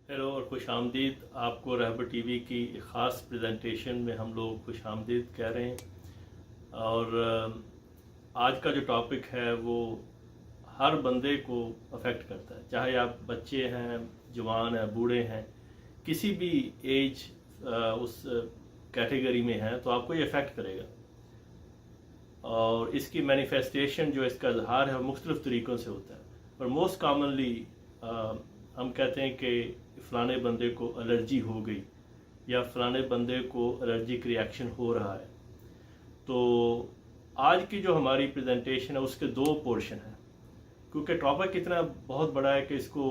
Hello और खुश आमदीद। आपको रहबर टीवी की एक ख़ास प्रेजेंटेशन में हम लोग खुश आमदीद कह रहे हैं। और आज का जो टॉपिक है वो हर बंदे को अफेक्ट करता है, चाहे आप बच्चे हैं, जवान हैं, बूढ़े हैं, किसी भी एज उस कैटेगरी में हैं तो आपको ये अफेक्ट करेगा। और इसकी मैनिफेस्टेशन जो इसका इजहार है वो मुख्तलिफ तरीक़ों से होता है। पर मोस्ट कॉमनली हम कहते हैं कि फ़लाने बंदे को एलर्जी हो गई या फ़लाने बंदे को एलर्जिक रिएक्शन हो रहा है। तो आज की जो हमारी प्रेजेंटेशन है उसके दो पोर्शन हैं, क्योंकि टॉपिक इतना बहुत बड़ा है कि इसको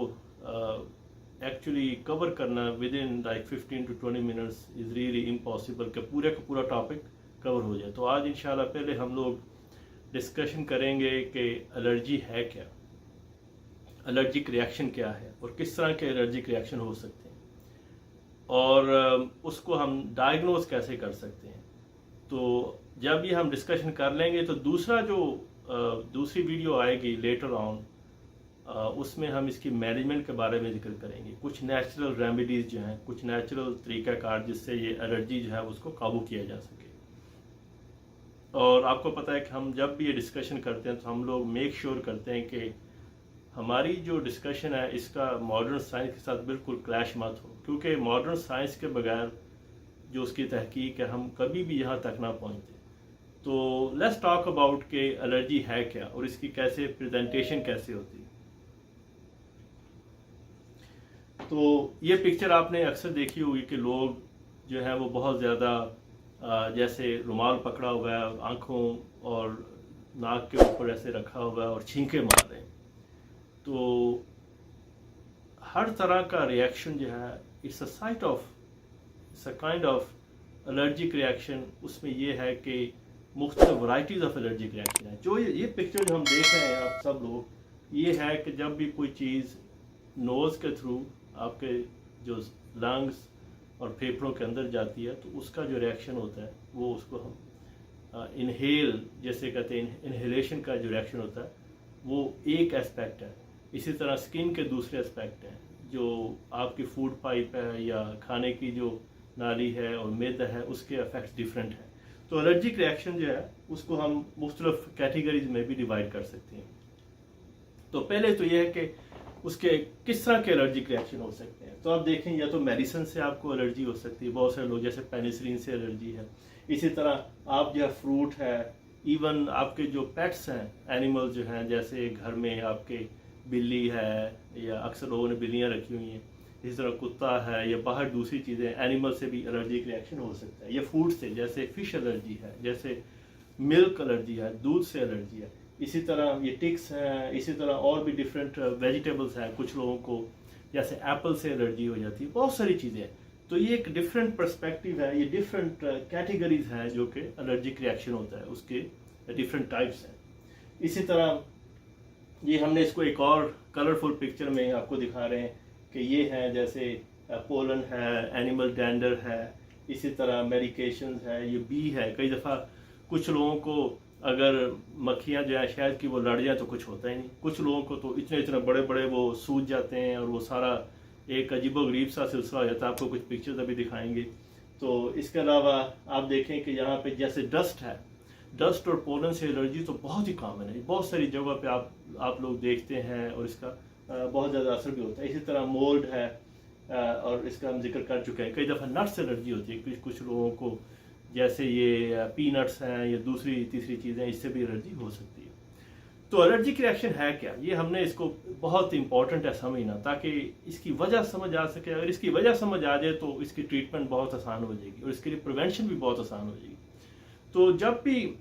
एक्चुअली कवर करना with in like 15 to 20 minutes is really impossible कि पूरे का पूरा टॉपिक कवर हो जाए। तो आज इंशाल्लाह पहले हम लोग डिस्कशन करेंगे कि एलर्जी है क्या, एलर्जिक रिएक्शन क्या है और किस तरह के एलर्जिक रिएक्शन हो सकते हैं और उसको हम डायग्नोज कैसे कर सकते हैं। तो जब ये हम डिस्कशन कर लेंगे तो दूसरी वीडियो आएगी लेटर ऑन, उसमें हम इसकी मैनेजमेंट के बारे में जिक्र करेंगे, कुछ नेचुरल रेमेडीज़ जो हैं, कुछ नेचुरल तरीक़ाकार जिससे ये एलर्जी जो है उसको काबू किया जा सके। और आपको पता है कि हम जब भी ये डिस्कशन करते हैं तो हम लोग मेक श्योर करते हैं कि हमारी जो डिस्कशन है इसका मॉडर्न साइंस के साथ बिल्कुल क्लैश मत हो, क्योंकि मॉडर्न साइंस के बगैर जो उसकी तहकीक है हम कभी भी यहाँ तक ना पहुँचते। तो लेट्स टॉक अबाउट कि एलर्जी है क्या और इसकी कैसे प्रेजेंटेशन कैसे होती है। तो ये पिक्चर आपने अक्सर देखी होगी कि लोग जो है वो बहुत ज़्यादा जैसे रुमाल पकड़ा हुआ है, आँखों और नाक के ऊपर ऐसे रखा हुआ है और छींके मार रहे हैं। तो हर तरह का रिएक्शन जो है it's a kind of allergic reaction. उसमें ये है कि मुख्तलिफ वैराइटीज़ ऑफ एलर्जिक रिएक्शन है। जो ये पिक्चर जो हम देख रहे हैं आप सब लोग, ये है कि जब भी कोई चीज़ नोज़ के थ्रू आपके जो लंग्स और फेफड़ों के अंदर जाती है तो उसका जो रिएक्शन होता है वो उसको हम इनहेल जैसे कहते हैं, इनहेलेशन का जो रिएक्शन होता है वो एक एस्पेक्ट है। इसी तरह स्किन के दूसरे एस्पेक्ट हैं, जो आपकी फूड पाइप है या खाने की जो नाली है और मैदा है, उसके इफेक्ट्स डिफरेंट हैं। तो एलर्जिक रिएक्शन जो है उसको हम मुख्तलिफ कैटेगरीज में भी डिवाइड कर सकते हैं। तो पहले तो यह है कि उसके किस तरह के एलर्जिक रिएक्शन हो सकते हैं। तो आप देखें, या तो मेडिसिन से आपको एलर्जी हो सकती है, बहुत सारे लोग जैसे पेनिसिलिन से एलर्जी है। इसी तरह आप जो है फ्रूट है, इवन आपके जो पेट्स हैं, एनिमल जो हैं, जैसे घर में आपके बिल्ली है या अक्सर लोगों ने बिल्लियाँ रखी हुई हैं, इसी तरह कुत्ता है या बाहर दूसरी चीज़ें, एनिमल से भी एलर्जिक रिएक्शन हो सकता है। या फूड से, जैसे फ़िश एलर्जी है, जैसे मिल्क एलर्जी है, दूध से एलर्जी है। इसी तरह ये टिक्स हैं, इसी तरह और भी डिफरेंट वेजिटेबल्स हैं, कुछ लोगों को जैसे एप्पल से एलर्जी हो जाती है, बहुत सारी चीज़ें हैं। तो ये एक डिफरेंट पर्सपेक्टिव है, ये डिफरेंट कैटेगरीज हैं जो कि एलर्जिक रिएक्शन होता है, उसके डिफरेंट टाइप्स हैं। इसी तरह ये हमने इसको एक और कलरफुल पिक्चर में आपको दिखा रहे हैं कि ये हैं जैसे पोलन है, एनिमल डैंडर है, इसी तरह मेडिकेशंस है, ये बी है। कई दफ़ा कुछ लोगों को अगर मक्खियाँ जो है शायद कि वो लड़ जाए तो कुछ होता ही नहीं, कुछ लोगों को तो इतने इतने बड़े बड़े वो सूज जाते हैं और वो सारा एक अजीबोगरीब सा सिलसिला हो जाता है। आपको कुछ पिक्चर्स अभी दिखाएंगे। तो इसके अलावा आप देखें कि यहाँ पे जैसे डस्ट है, डस्ट और पोलन से एलर्जी तो बहुत ही कॉमन है, बहुत सारी जगह पे आप लोग देखते हैं और इसका बहुत ज़्यादा असर भी होता है। इसी तरह मोल्ड है और इसका हम जिक्र कर चुके हैं। कई दफ़ा नट्स से एलर्जी होती है कुछ लोगों को, जैसे ये पीनट्स हैं या दूसरी तीसरी चीज़ें, इससे भी एलर्जी हो सकती है। तो एलर्जिक रिएक्शन है क्या, ये हमने इसको बहुत इंपॉर्टेंट है समझना, ताकि इसकी वजह समझ आ सके। अगर इसकी वजह समझ आ जाए तो इसकी ट्रीटमेंट बहुत आसान हो जाएगी और इसके लिए प्रिवेंशन भी बहुत आसान हो जाएगी। तो जब भी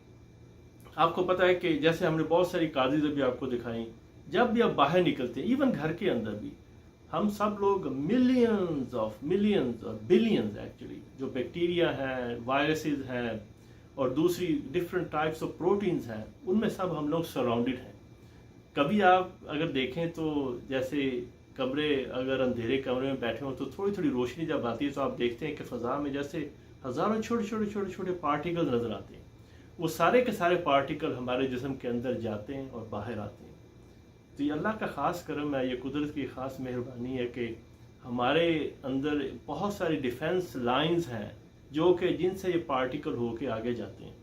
आपको पता है कि जैसे हमने बहुत सारी काजेज़ अभी आपको दिखाई, जब भी आप बाहर निकलते हैं, इवन घर के अंदर भी, हम सब लोग मिलियंस और बिलियंस एक्चुअली जो बैक्टीरिया हैं, वायरसेस हैं और दूसरी डिफरेंट टाइप्स ऑफ प्रोटीन्स हैं, उनमें सब हम लोग सराउंडेड हैं। कभी आप अगर देखें तो जैसे कमरे, अगर अंधेरे कमरे में बैठे हो तो थोड़ी थोड़ी रोशनी जब आती है तो आप देखते हैं कि फ़ज़ा में जैसे हज़ारों छोटे पार्टिकल नज़र आते हैं। वो सारे के सारे पार्टिकल हमारे जिस्म के अंदर जाते हैं और बाहर आते हैं। तो ये अल्लाह का ख़ास करम है, ये कुदरत की ख़ास मेहरबानी है कि हमारे अंदर बहुत सारी डिफेंस लाइंस हैं जो कि जिनसे ये पार्टिकल होके आगे जाते हैं,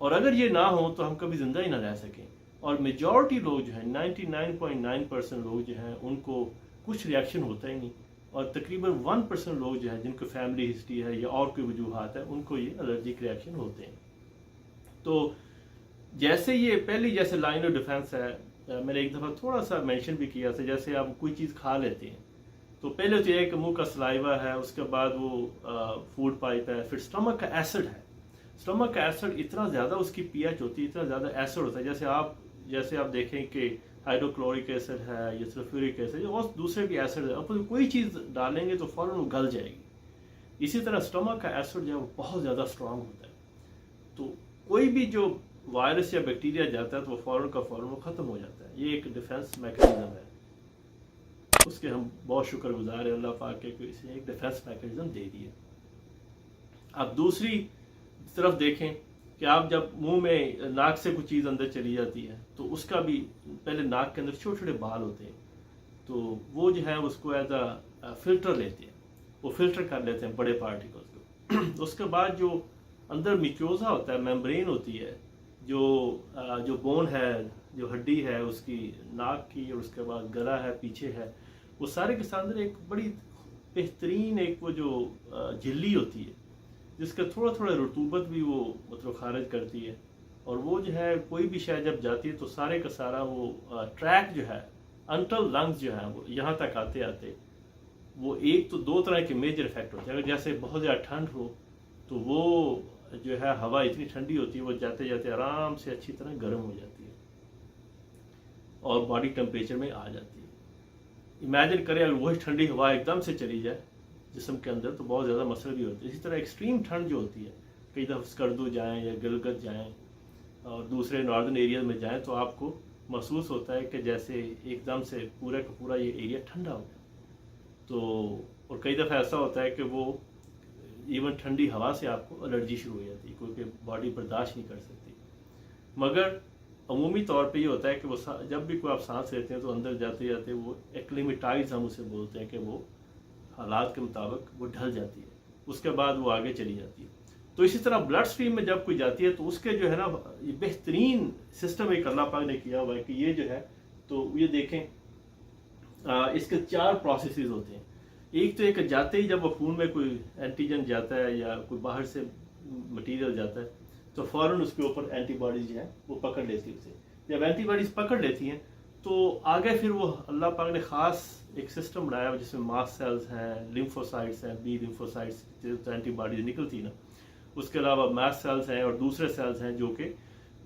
और अगर ये ना हो तो हम कभी ज़िंदा ही ना रह सकें। और मेजॉरिटी लोग जो हैं 99.9% लोग जो हैं उनको कुछ रिएक्शन होता ही नहीं, और तकरीबन 1% लोग जो हैं जिनको फैमिली हिस्ट्री है या और कोई वजूहात है उनको ये एलर्जिक रिएक्शन होते हैं। तो जैसे ये पहली जैसे लाइन ऑफ डिफेंस है, मैंने एक दफ़ा थोड़ा सा मेंशन भी किया था, जैसे आप कोई चीज़ खा लेते हैं तो पहले तो ये कि मुंह का सलाइवा है, उसके बाद वो फूड पाइप है, फिर स्टमक का एसिड है। स्टमक का एसिड इतना ज़्यादा उसकी पीएच होती है, इतना ज़्यादा एसिड होता है, जैसे आप देखें कि हाइड्रोक्लोरिक एसिड है या सल्फ्यूरिक एसिड और दूसरे भी एसिड है, आप कोई चीज़ डालेंगे तो फ़ौरन वो गल जाएगी। इसी तरह स्टमक का एसिड जो है वो बहुत ज़्यादा स्ट्रांग होता है, तो कोई भी जो वायरस या बैक्टीरिया जाता है तो वो फ़ौरन का फ़ौरन वो ख़त्म हो जाता है। ये एक डिफेंस मैकेनिज्म है, उसके हम बहुत शुक्रगुजार हैं अल्लाह पाक के कि इसे एक डिफेंस मैकेनिज्म दे दिए। आप दूसरी तरफ देखें कि आप जब मुंह में नाक से कुछ चीज़ अंदर चली जाती है तो उसका भी पहले नाक के अंदर छोटे छोटे बाल होते हैं, तो वो जो है उसको एज अ फिल्टर लेते हैं, वो फिल्टर कर लेते हैं बड़े पार्टिकल्स को। उसके बाद जो अंदर मिक्योजा होता है, मेम्ब्रेन होती है, जो बोन है, जो हड्डी है उसकी नाक की, और उसके बाद गला है, पीछे है, वो सारे के अंदर एक बड़ी बेहतरीन एक वो जो झिल्ली होती है जिसका थोड़ा थोड़ा रतूबत भी वो मतलब खारिज करती है, और वो जो है कोई भी शय जब जाती है तो सारे का सारा वो ट्रैक जो है अंटल लंग्स जो है वो यहाँ तक आते आते वो एक तो दो तरह के मेजर इफेक्ट होते हैं। अगर जैसे बहुत ज़्यादा ठंड हो तो वो जो है हवा इतनी ठंडी होती है वो जाते जाते आराम से अच्छी तरह गर्म हो जाती है और बॉडी टेम्परेचर में आ जाती है। इमेजिन करें अगर वही ठंडी हवा एकदम से चली जाए जिस्म के अंदर तो बहुत ज़्यादा मसले भी होते हैं। इसी तरह एक्सट्रीम ठंड जो होती है, कई दफ़ा स्कर्दू जाएँ या गिलगित जाएँ और दूसरे नॉर्दर्न एरिया में जाएँ तो आपको महसूस होता है कि जैसे एकदम से पूरा का पूरा ये एरिया ठंडा हो गया। तो और कई दफ़ा ऐसा होता है कि वो इवन ठंडी हवा से आपको एलर्जी शुरू हो जाती है क्योंकि बॉडी बर्दाश्त नहीं कर सकती। मगर अमूमी तौर पे ये होता है कि वो जब भी कोई आप सांस लेते हैं तो अंदर जाते जाते वो एक्लिमेटाइज हम उसे बोलते हैं कि वो हालात के मुताबिक वो ढल जाती है, उसके बाद वो आगे चली जाती है। तो इसी तरह ब्लड स्ट्रीम में जब कोई जाती है तो उसके जो है ना ये बेहतरीन सिस्टम एक अल्लाह पाक ने किया हुआ है कि ये जो है तो ये देखें इसके 4 प्रोसेसेस होते हैं। एक तो एक जाते ही जब वो खून में कोई एंटीजन जाता है या कोई बाहर से मटीरियल जाता है तो फ़ौरन उसके ऊपर एंटीबॉडीज जो है वो पकड़ लेती है उसे। जब एंटीबॉडीज पकड़ लेती हैं तो आगे फिर वो अल्लाह पाक ने ख़ास एक सिस्टम बनाया है जिसमें मास्ट सेल्स हैं, लिम्फोसाइट्स हैं, बी लिम्फोसाइट्स जो एंटीबॉडीज निकलती है ना, उसके अलावा मास्ट सेल्स हैं और दूसरे सेल्स हैं जो कि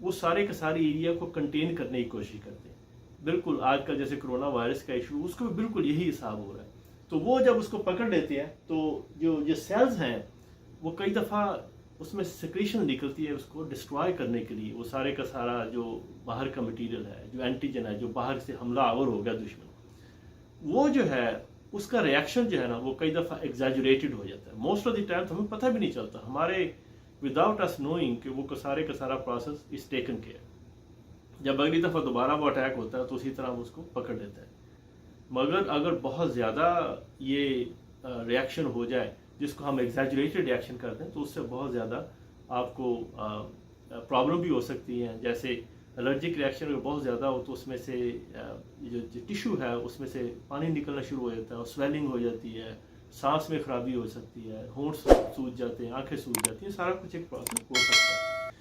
वो सारे के सारे एरिया को कंटेन करने की कोशिश करते हैं। बिल्कुल आज का जैसे कोरोना वायरस का इशू उसको भी बिल्कुल यही हिसाब हो रहा है। तो वो जब उसको पकड़ लेते हैं तो जो सेल्स हैं वो कई दफ़ा उसमें सिक्रीशन निकलती है उसको डिस्ट्रॉय करने के लिए। वो सारे का सारा जो बाहर का मटेरियल है, जो एंटीजन है, जो बाहर से हमला आवर हो गया दुश्मन, वो जो है उसका रिएक्शन जो है ना वो कई दफ़ा एग्जैजुरेटेड हो जाता है। मोस्ट ऑफ द टाइम तो हमें पता भी नहीं चलता हमारे विदाउट अस नोइंग कि वो सारे का सारा प्रोसेस इज टेकन केयर। जब अगली दफ़ा दोबारा वो अटैक होता है तो उसी तरह वो उसको पकड़ लेता है। मगर अगर बहुत ज़्यादा ये रिएक्शन हो जाए जिसको हम एग्जैजुरेटेड रिएक्शन करते हैं तो उससे बहुत ज़्यादा आपको प्रॉब्लम भी हो सकती है। जैसे एलर्जिक रिएक्शन अगर बहुत ज़्यादा हो तो उसमें से जो टिश्यू है उसमें से पानी निकलना शुरू हो जाता है और स्वेलिंग हो जाती है, सांस में खराबी हो सकती है, होंठ सूज जाते हैं, आंखें सूज जाती हैं, सारा कुछ एक प्रोसेस हो सकता है।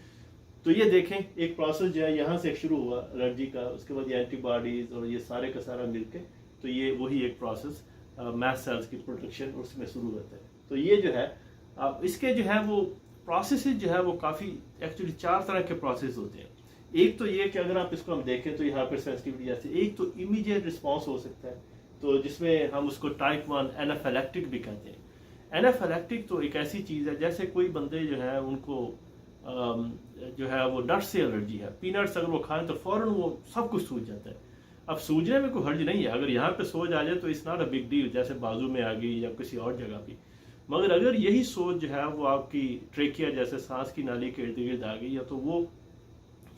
तो ये देखें एक प्रोसेस जो है यहाँ से शुरू हुआ एलर्जी का, उसके बाद ये एंटीबॉडीज़ और ये सारे का सारा मिलके तो ये वही एक प्रोसेस मास्ट सेल्स की प्रोडक्शन उसमें शुरू होता है। तो ये जो है अब इसके जो है वो प्रोसेस जो है वो काफ़ी एक्चुअली 4 तरह के प्रोसेस होते हैं। एक तो ये कि अगर आप इसको हम देखें तो यहाँ पर सेंसिटिविटी जैसे एक तो इमीडिएट रिस्पॉन्स हो सकता है, तो जिसमें हम उसको टाइप 1 एनाफिलैक्टिक भी कहते हैं। एनाफिलैक्टिक तो एक ऐसी चीज़ है जैसे कोई बंदे जो है उनको जो है वो नट्स से एलर्जी है, पीनट्स अगर वो खाएं तो फ़ौरन वो सब कुछ सूज जाता है। अब सूजने में कोई हर्ज नहीं है, अगर यहाँ पे सोज आ जाए तो it's not a big deal, जैसे बाजू में आ गई या किसी और जगह पे। मगर अगर यही सोज जो है वो आपकी ट्रेकिया जैसे सांस की नाली के इर्द गिर्द आ गई या तो वो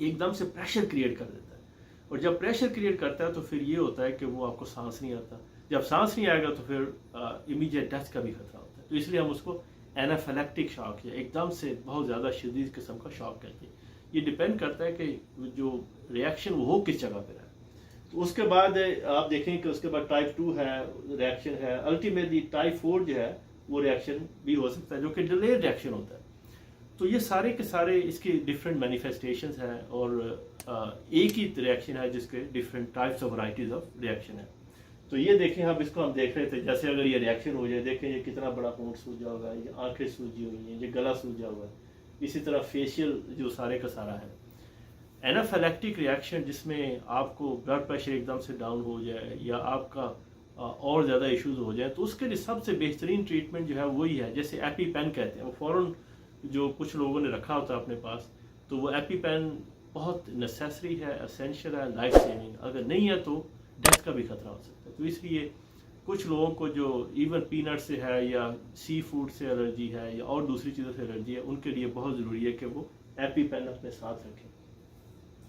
एकदम से प्रेशर क्रिएट कर देता है, और जब प्रेशर क्रिएट करता है तो फिर ये होता है कि वो आपको सांस नहीं आता, जब सांस नहीं आएगा तो फिर इमीडिएट डेथ का भी खतरा होता है। तो इसलिए हम उसको एनाफिलैक्टिक शॉक या एकदम से बहुत ज़्यादा शदीद किस्म का शॉक कहते हैं। ये डिपेंड करता है कि जो रिएक्शन वो हो किस जगह पर है। तो उसके बाद आप देखें कि उसके बाद टाइप 2 है रिएक्शन है, अल्टीमेटली टाइप 4 जो है वो रिएक्शन भी हो सकता है जो कि डिलेड रिएक्शन होता है। तो ये सारे के सारे इसके डिफरेंट मैनिफेस्टेशंस हैं और एक ही रिएक्शन है जिसके different types of varieties of reaction है। तो ये देखें हम देख रहे थे, जैसे अगर ये रिएक्शन हो जाए, देखें ये कितना बड़ा होंठ सूजा होगा, ये आंखें सूजी हुई हैं, ये गला सूजा हुआ है, इसी तरह फेशियल जो सारे का सारा है। एनाफिलैक्टिक रिएक्शन जिसमें आपको ब्लड प्रेशर एकदम से डाउन हो जाए या आपका और ज़्यादा इश्यूज हो जाए, तो उसके लिए सबसे बेहतरीन ट्रीटमेंट जो है वही है, जैसे एपीपेन कहते हैं। वो फ़ौरन जो कुछ लोगों ने रखा होता है अपने पास, तो वो एपीपेन बहुत नेसेसरी है, एसेंशियल है, लाइफ सेविंग। अगर नहीं है तो डेथ का भी खतरा हो सकता है। तो इसलिए कुछ लोगों को जो इवन पीनट से है या सी फूड से एलर्जी है या और दूसरी चीज़ों से एलर्जी है, उनके लिए बहुत ज़रूरी है कि वो एपीपेन अपने साथ रखें।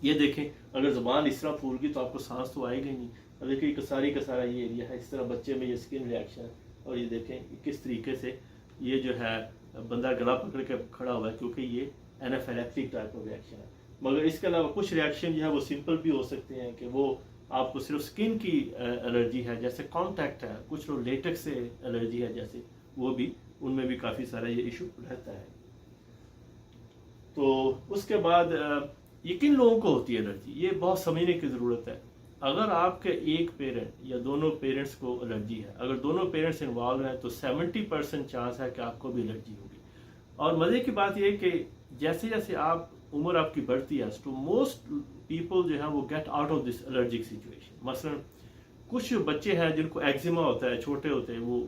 ये देखें, अगर ज़ुबान इस तरह फूल गई तो आपको सांस तो आएगा ही नहीं। और देखिए का सारा ये एरिया है, इस तरह बच्चे में ये स्किन रिएक्शन है। और ये देखें किस तरीके से ये जो है बंदा गला पकड़ के खड़ा हुआ है, क्योंकि ये एनाफिलैक्टिक टाइप ऑफ रिएक्शन है। मगर इसके अलावा कुछ रिएक्शन जो है वो सिंपल भी हो सकते हैं कि वो आपको सिर्फ स्किन की एलर्जी है, जैसे कॉन्टैक्ट है, कुछ लोग लेटेक्स से एलर्जी है जैसे, वो भी उनमें भी काफ़ी सारा ये इशू रहता है। तो उसके बाद ये किन लोगों को होती है एलर्जी, ये बहुत समझने की ज़रूरत है। अगर आपके एक पेरेंट या दोनों पेरेंट्स को एलर्जी है, अगर दोनों पेरेंट्स इन्वॉल्व हैं, तो 70% चांस है कि आपको भी एलर्जी होगी। और मज़े की बात यह कि जैसे जैसे आप उम्र आपकी बढ़ती है, तो मोस्ट पीपल जो है वो get out of this allergic situation. मसलन कुछ बच्चे हैं जिनको एक्जिमा होता है, छोटे होते हैं वो,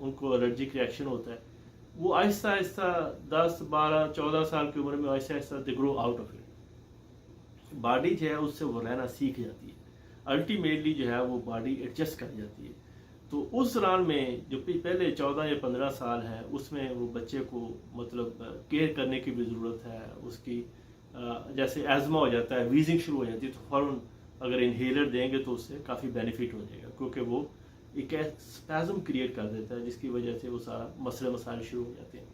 उनको एलर्जिक रिएक्शन होता है, वो आहिस्ता आहिस्ता 10, 12, 14 साल की उम्र में Aahista Aahista they grow out of it. Body जो है उससे वो रहना सीख जाती है, अल्टीमेटली जो है वो बॉडी एडजस्ट कर जाती है। तो उस दौरान में जो पहले 14 या 15 साल है, उसमें वो बच्चे को मतलब केयर करने की भी ज़रूरत है। उसकी जैसे एज़मा हो जाता है, वीजिंग शुरू हो जाती है, तो फ़ौरन अगर इन्हेलर देंगे तो उससे काफ़ी बेनिफिट हो जाएगा, क्योंकि वो एक स्पैज़म क्रिएट कर देता है जिसकी वजह से वो सारा मसाइल शुरू हो जाते हैं।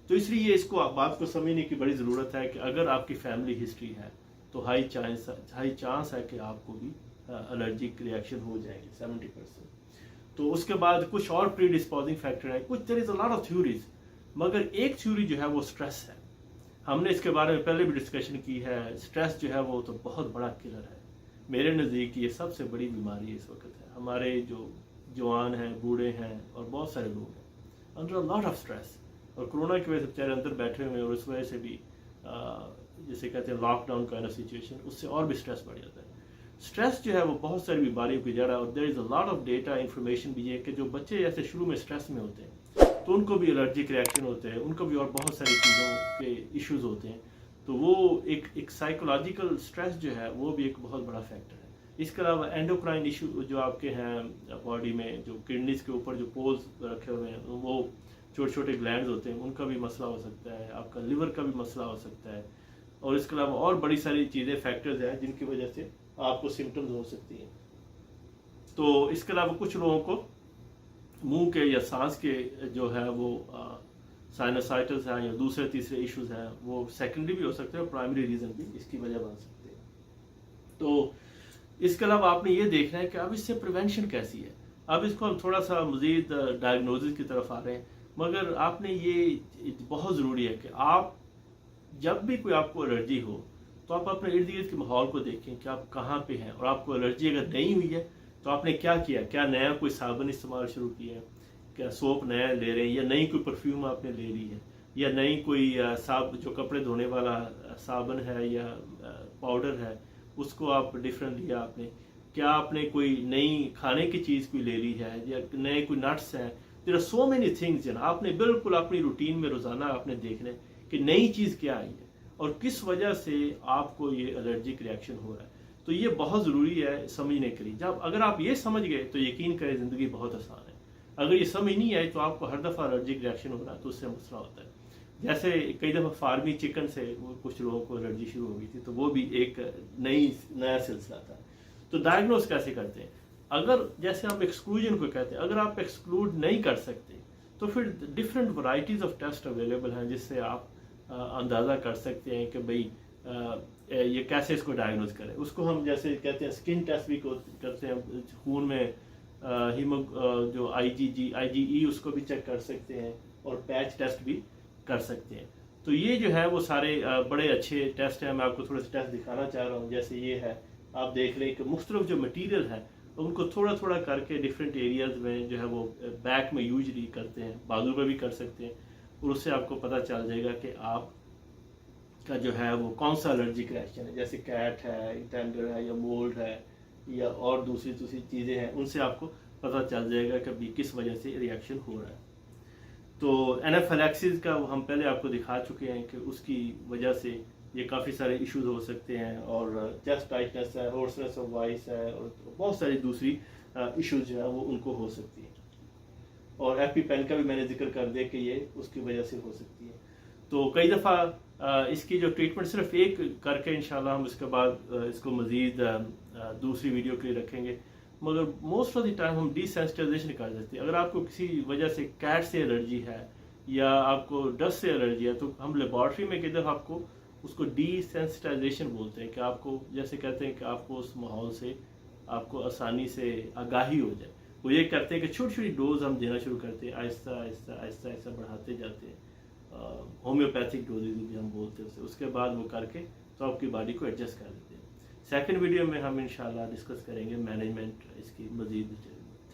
तो इसलिए इसको बात को समझने की बड़ी ज़रूरत है कि अगर आपकी फैमिली हिस्ट्री है तो हाई चांस है कि आपको भी एलर्जिक रिएक्शन हो जाएंगे 70%। तो उसके बाद कुछ और प्री डिस्पोजिंग फैक्टर है, कुछ there is a lot of theories, मगर एक थ्योरी जो है वो स्ट्रेस है। हमने इसके बारे में पहले भी डिस्कशन की है। स्ट्रेस जो है वो तो बहुत बड़ा किलर है। मेरे नज़दीक ये सबसे बड़ी बीमारी इस वक्त है। हमारे जो जवान हैं, बूढ़े हैं और बहुत सारे लोग हैं under a lot of stress, और कोरोना की वजह से बेचारे अंदर बैठे हुए हैं, और उस वजह से भी जैसे कहते हैं लॉकडाउन काइंड ऑफ सिचुएशन, उससे और भी स्ट्रेस बढ़ जाता है। स्ट्रेस जो है वो बहुत सारी बीमारियों की जड़ है, और there is a lot of data information भी है कि जो बच्चे जैसे शुरू में स्ट्रेस में होते हैं तो उनको भी एलर्जिक रिएक्शन होते हैं, उनको भी और बहुत सारी चीज़ों के इश्यूज होते हैं। तो वो एक साइकोलॉजिकल स्ट्रेस जो है वो भी एक बहुत बड़ा फैक्टर है। इसके अलावा एंडोक्राइन इशू जो आपके हैं बॉडी में, जो किडनीज के ऊपर जो पोल्स रखे हुए हैं, वो छोटे छोटे ग्लैंड्स होते हैं, उनका भी मसला हो सकता है, आपका लिवर का भी मसला हो सकता है। और इसके अलावा और बड़ी सारी चीज़ें फैक्टर्स हैं जिनकी वजह से आपको सिम्टम्स हो सकती हैं। तो इसके अलावा कुछ लोगों को मुंह के या सांस के जो है वो साइनसाइटिस हैं या दूसरे तीसरे इश्यूज हैं, वो सेकेंडरी भी हो सकते हैं और प्राइमरी रीज़न भी इसकी वजह बन सकते हैं। तो इसके अलावा आपने ये देखना है कि अब इससे प्रिवेंशन कैसी है। अब इसको हम थोड़ा सा मज़ीद डायग्नोसिस की तरफ आ रहे हैं, मगर आपने ये बहुत ज़रूरी है कि आप जब भी कोई आपको एलर्जी हो तो आप अपने इर्द गिर्द के माहौल को देखें कि आप कहाँ पे हैं, और आपको एलर्जी अगर नहीं हुई है तो आपने क्या किया, क्या नया कोई साबुन इस्तेमाल शुरू किया है, क्या सोप नया ले रहे हैं, या नई कोई परफ्यूम आपने ले ली है, या नई कोई जो कपड़े धोने वाला साबुन है या पाउडर है उसको आप डिफरेंट लिया आपने, क्या आपने कोई नई खाने की चीज़ कोई ले ली है, या नए कोई नट्स हैं। There are so many things ना, आपने बिल्कुल अपनी रूटीन में रोज़ाना आपने देखना है कि नई चीज़ क्या आई है और किस वजह से आपको ये एलर्जिक रिएक्शन हो रहा है। तो ये बहुत ज़रूरी है समझने के लिए। जब अगर आप ये समझ गए तो यकीन करें ज़िंदगी बहुत आसान है। अगर ये समझ नहीं आए तो आपको हर दफ़ा एलर्जिक रिएक्शन हो रहा है तो उससे मसला होता है। जैसे कई दफ़ा फार्मी चिकन से कुछ लोगों को एलर्जी शुरू हो गई थी, तो वो भी एक नया सिलसिला था। तो डायग्नोस कैसे करते हैं? अगर जैसे हम एक्सक्लूजन को कहते हैं, अगर आप एक्सक्लूड नहीं कर सकते तो फिर different varieties of taste available हैं जिससे आप अंदाज़ा कर सकते हैं कि भाई ये कैसे इसको डायग्नोज करें। उसको हम जैसे कहते हैं स्किन टेस्ट भी करते हैं, खून में जो IgE उसको भी चेक कर सकते हैं और पैच टेस्ट भी कर सकते हैं। तो ये जो है वो सारे बड़े अच्छे टेस्ट हैं। मैं आपको थोड़े से टेस्ट दिखाना चाह रहा हूँ। जैसे ये है, आप देख रहे हैं कि मुख्तलिफ जो मटीरियल है उनको थोड़ा थोड़ा करके डिफरेंट एरियाज में जो है वो बैक में यूजली करते हैं, बाजू पर भी कर सकते हैं, और उससे आपको पता चल जाएगा कि आप का जो है वो कौन सा एलर्जिक रिएक्शन है। जैसे कैट है, टेंडर है, या मोल्ड है, या और दूसरी चीज़ें हैं, उनसे आपको पता चल जाएगा कि अभी किस वजह से रिएक्शन हो रहा है। तो एनाफिलैक्सिस का हम पहले आपको दिखा चुके हैं कि उसकी वजह से ये काफ़ी सारे इश्यूज हो सकते हैं, और चेस्ट टाइटनेस है, होर्सनेस ऑफ वॉइस है, और बहुत सारी दूसरी इश्यूज जो है वो उनको हो सकती है। और एपिपेन का भी मैंने जिक्र कर दिया कि ये उसकी वजह से हो सकती है। तो कई दफ़ा इसकी जो ट्रीटमेंट सिर्फ एक करके इंशाल्लाह हम इसके बाद इसको मज़ीद दूसरी वीडियो के लिए रखेंगे, मगर मोस्ट ऑफ द टाइम हम डिसेंसिटाइजेशन कर देते हैं। अगर आपको किसी वजह से कैट से एलर्जी है या आपको डस्ट से एलर्जी है, तो हम लेबॉर्ट्री में कई दफ़ा आपको उसको डिसेंसिटाइजेशन बोलते हैं, कि आपको जैसे कहते हैं कि आपको उस माहौल से आपको आसानी से आगाही हो जाए। वो ये करते हैं कि छोटी छोटी डोज हम देना शुरू करते हैं, आहिस्ता आहिस्ता आहिस्ता आहिस्ता बढ़ाते जाते हैं। होम्योपैथिक डोजेज भी हम बोलते हैं उसे। उसके बाद वो करके तो आपकी बॉडी को एडजस्ट कर देते हैं। सेकंड वीडियो में हम इंशाल्लाह डिस्कस करेंगे मैनेजमेंट इसकी मज़ीद।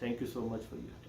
Thank you so much for your